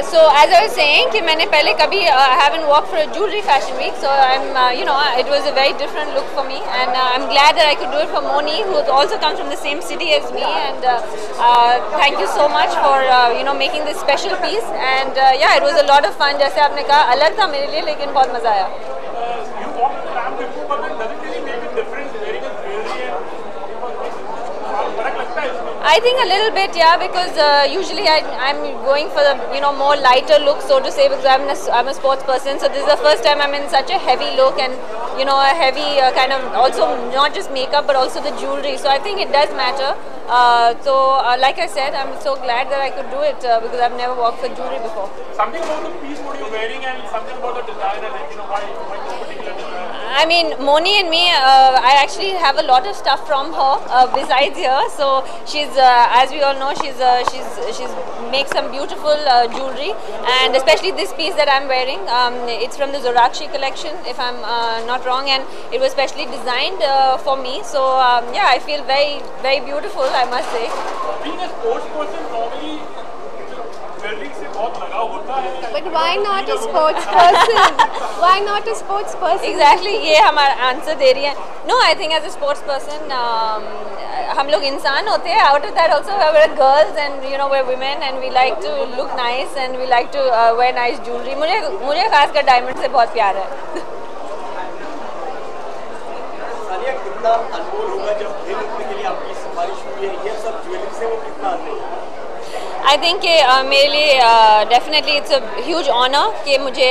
So as I was saying कि मैंने पहले कभी haven't walked for a jewelry fashion week, so it was a very different look for me, and I'm glad that I could do it for Moni, who also comes from the same city as me, and thank you so much for making this special piece, and yeah, it was a lot of fun. जैसे आपने कहा अलग था मेरे लिए, लेकिन बहुत मजा आया. You walked the ramp before, but then does it really make a difference wearing a jewelry and फर्क लगता है इसमें? I think a little bit, yeah, because usually I'm going for the more lighter look, so to say, because I'm a sports person. So this is the first time I'm in such a heavy look, and a heavy kind of also not just makeup but also the jewelry. So I think it does matter. Like I said, I'm so glad that I could do it because I've never worked for jewelry before. Something about the piece what you're wearing and something about the designer, why this particular design? I mean, Moni and me, I actually have a lot of stuff from her besides here. So she's, as we all know, she's makes some beautiful jewelry, and especially this piece that I'm wearing. It's from the Zorakshi collection, if I'm not wrong, and it was specially designed for me. So yeah, I feel very, very beautiful, I must say. Being a sports person, normally jewelry से बहुत लगाव होता है. But why not a sports person? Why not a sports person? Exactly, ये हमारा answer दे रही है. No, I think as a sports person, हम लोग इंसान होते हैं. Out of that also, we're girls and we're women and we like to look nice and we like to wear nice jewelry. मुझे खासकर डायमंड से बहुत प्यार है. सानिया, कितना अनमोल होगा जब खेल के लिए आपकी सिफारिश हुई है, ये सब ज्वेलरी से वो कितना अनमोल होगा? I think मेरे लिए definitely it's a huge honor कि मुझे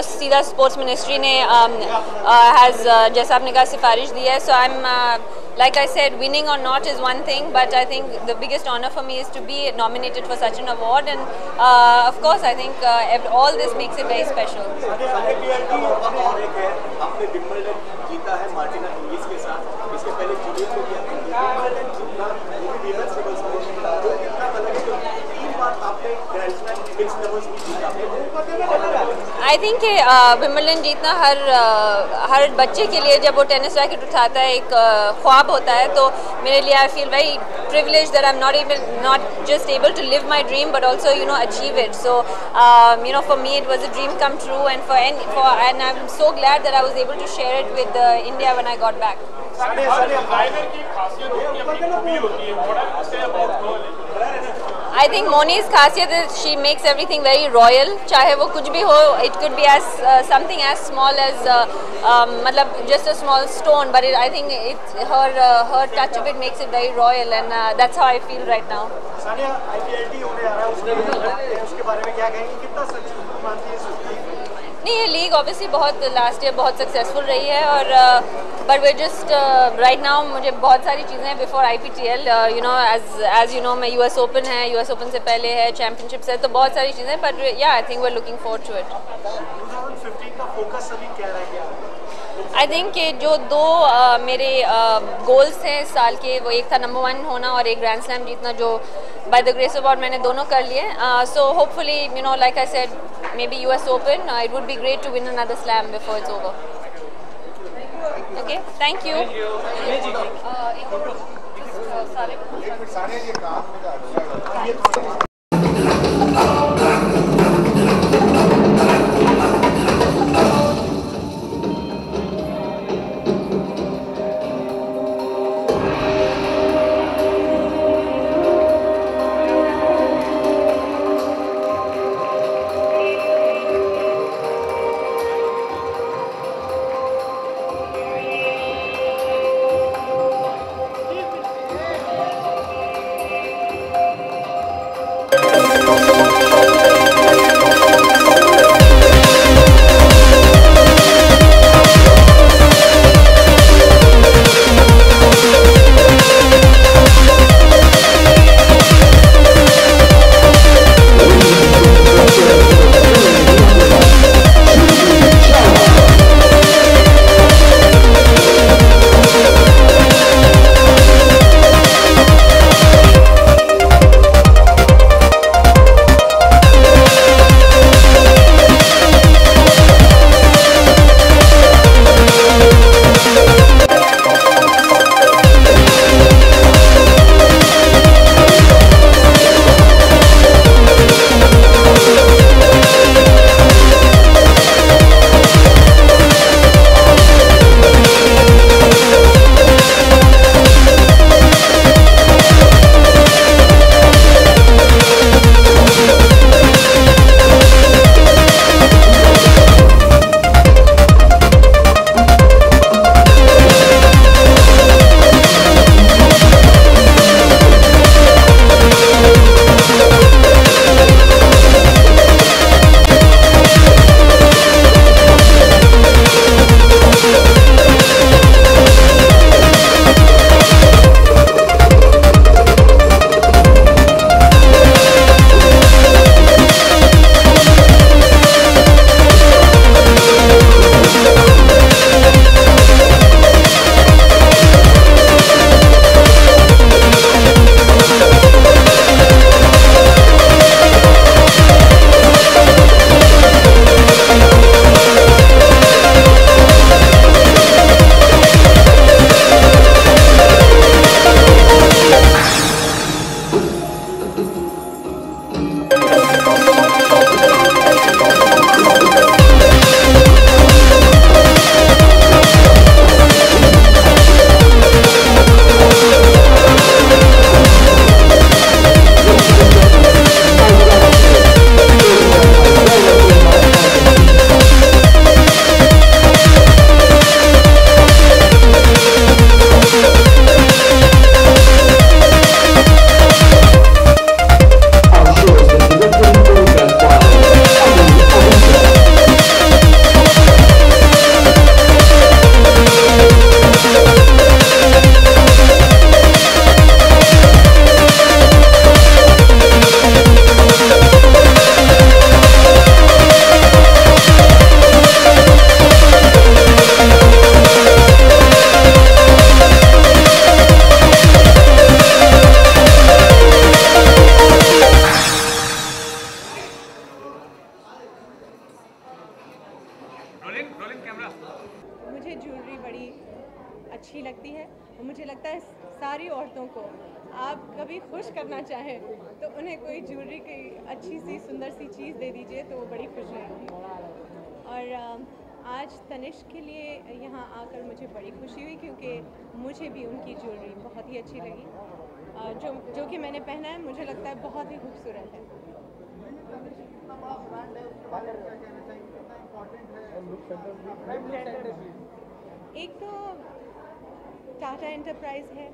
सीधा स्पोर्ट्स मिनिस्ट्री ने has जैसा आपने कहा सिफारिश दी है. So I'm like I said, winning or not is one thing, but I think the biggest honor for me is to be nominated for such an award, and of course I think all this makes it very special. I think Wimbledon जीतना हर बच्चे के लिए जब वो tennis racket उठाता है एक ख्वाब होता है. तो मेरे लिए I feel very privileged that I'm not just able to live my dream but also achieve it. So for me it was a dream come true, and I'm so glad that I was able to share it with India when I got back. I think Moni's खासियत is she makes everything very royal. चाहे वो कुछ भी हो, it could be as something as small as मतलब just a small stone, but I think her touch of it makes it very royal, and that's how I feel right now. Sania, IPLT होने आ रहा है, उसके बारे में क्या कहेंगे? कितना सच मानती है इसको? नहीं, ये लीग ऑब्वियसली लास्ट ईयर बहुत सक्सेसफुल रही है, और but way just right now मुझे बहुत सारी चीज़ें बिफोर IPTL एज मैं US ओपन है, US ओपन से पहले है, चैम्पियनशिप्स है, तो बहुत सारी चीज़ें, बट या I think we are looking forward to it. 2015 का फोकस अभी क्या रह गया? आई थिंक कि जो दो मेरे गोल्स थे इस साल के, वो एक था नंबर 1 होना और एक ग्रैंड स्लैम जीतना, जो by the grace of God मैंने दोनों कर लिए. So hopefully like I said, maybe US Open. It would be great to win another slam before it's over. Okay, thank you. Jewellery बड़ी अच्छी लगती है और मुझे लगता है सारी औरतों को आप कभी खुश करना चाहें तो उन्हें कोई ज्वेलरी की अच्छी सी सुंदर सी चीज़ दे दीजिए तो वो बड़ी खुश रहेंगी। और आज तनिष्क के लिए यहाँ आकर मुझे बड़ी खुशी हुई क्योंकि मुझे भी उनकी ज्वेलरी बहुत ही अच्छी लगी। जो कि मैंने पहना है मुझे लगता है बहुत ही खूबसूरत है। एक तो टाटा एंटरप्राइज है,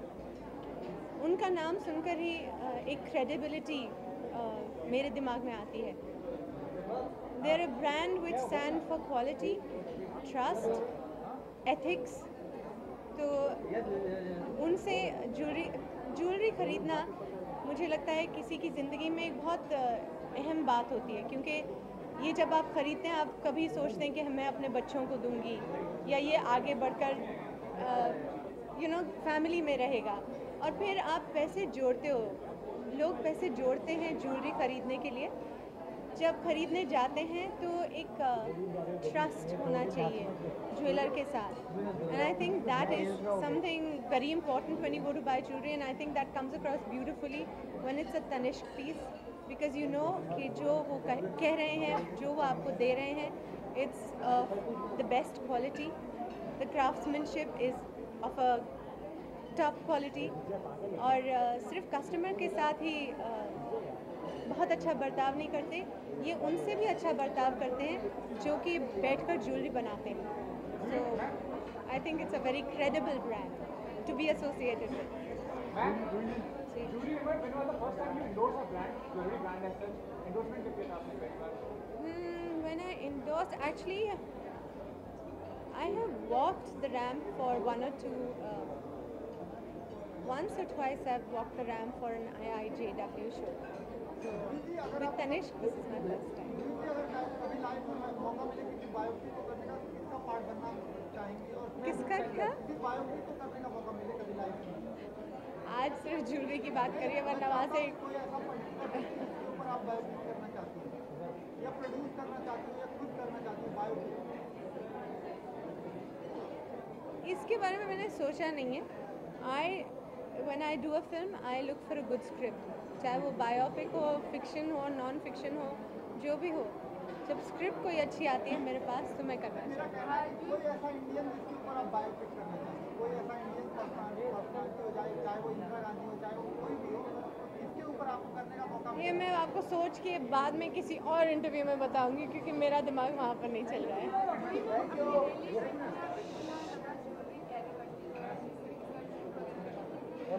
उनका नाम सुनकर ही एक क्रेडिबिलिटी मेरे दिमाग में आती है। They are a brand which stand for quality, trust, ethics. तो उनसे ज्वेलरी ख़रीदना मुझे लगता है किसी की ज़िंदगी में एक बहुत अहम बात होती है, क्योंकि ये जब आप ख़रीदते हैं आप कभी सोचते हैं कि मैं अपने बच्चों को दूंगी या ये आगे बढ़कर फैमिली में रहेगा, और फिर आप पैसे जोड़ते हो। लोग पैसे जोड़ते हैं ज्वेलरी ख़रीदने के लिए। जब ख़रीदने जाते हैं तो एक ट्रस्ट होना चाहिए ज्वेलर के साथ, and I think that is something very important when you go to buy jewellery, and I think that comes across beautifully when it's a Tanishq piece, because you know कि जो वो कह रहे हैं, जो वो आपको दे रहे हैं, it's the best quality, the craftsmanship is of a top quality. और सिर्फ कस्टमर के साथ ही बहुत अच्छा बर्ताव नहीं करते, ये उनसे भी अच्छा बर्ताव करते हैं जो कि बैठकर ज्वेलरी बनाते हैं। So I think it's a very credible brand to be associated with. Judy, when was the first time you endorsed a brand, jewelry brand as such? Endorsement कितने था आपने पहली बार? When I endorsed, actually, I have walked the ramp for once or twice I've walked the ramp for an IIJW show. So with Taniष्k, this is my first time. किसका क्या? आज सिर्फ jewellery की बात करिए, वरना वहाँ से इसके बारे में मैंने सोचा नहीं है। when I do a film, I look for a good script, चाहे वो बायोपिक हो, फिक्शन हो, नॉन फिक्शन हो, जो भी हो। जब स्क्रिप्ट कोई अच्छी आती है मेरे पास तो मैं करना चाहती हूँ। कोई ऐसा इंडियन जिसके ऊपर आप बायोपिक करना चाहते हैं, कोई ऐसा इंडियन पर्सनालिटी हो, चाहे वो इंदिरा गांधी हो, चाहे वो कोई भी हो, इसके ऊपर आपको करने का मौका ये मैं आपको सोच के बाद में किसी और इंटरव्यू में बताऊंगी, क्योंकि मेरा दिमाग वहाँ पर नहीं चल रहा है।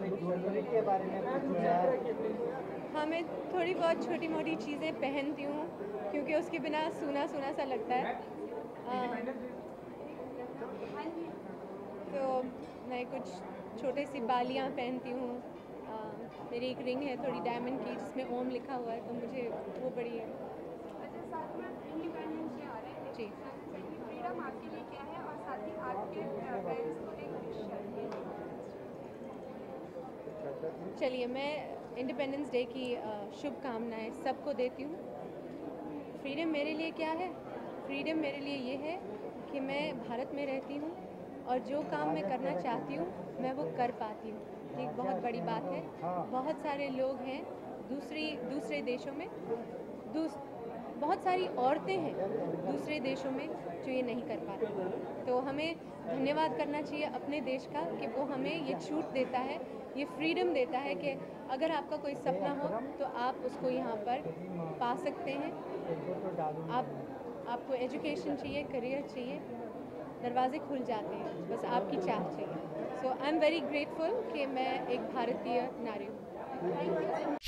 ज्वेलरी के बारे में हाँ, मैं थोड़ी बहुत छोटी मोटी चीज़ें पहनती हूँ क्योंकि उसके बिना सूना सूना सा लगता है। तो मैं कुछ छोटे सी बालियाँ पहनती हूँ। मेरी एक रिंग है थोड़ी डायमंड की जिसमें ओम लिखा हुआ है, तो मुझे वो बड़ी है। जी, फ्रीडम आपके लिए क्या है और साथ ही आपके फ्रेंड्स को चलिए, मैं इंडिपेंडेंस डे की शुभकामनाएं सबको देती हूँ। फ्रीडम मेरे लिए क्या है? फ्रीडम मेरे लिए ये है कि मैं भारत में रहती हूँ और जो काम मैं करना चाहती हूँ मैं वो कर पाती हूँ। ये एक बहुत बड़ी बात है। बहुत सारे लोग हैं दूसरे देशों में, बहुत सारी औरतें हैं दूसरे देशों में जो ये नहीं कर पाती। तो हमें धन्यवाद करना चाहिए अपने देश का कि वो हमें ये छूट देता है, ये फ्रीडम देता है कि अगर आपका कोई सपना हो तो आप उसको यहाँ पर पा सकते हैं। आपको एजुकेशन चाहिए, करियर चाहिए, दरवाजे खुल जाते हैं, बस आपकी चाह चाहिए। सो आई एम वेरी ग्रेटफुल कि मैं एक भारतीय नारी हूँ।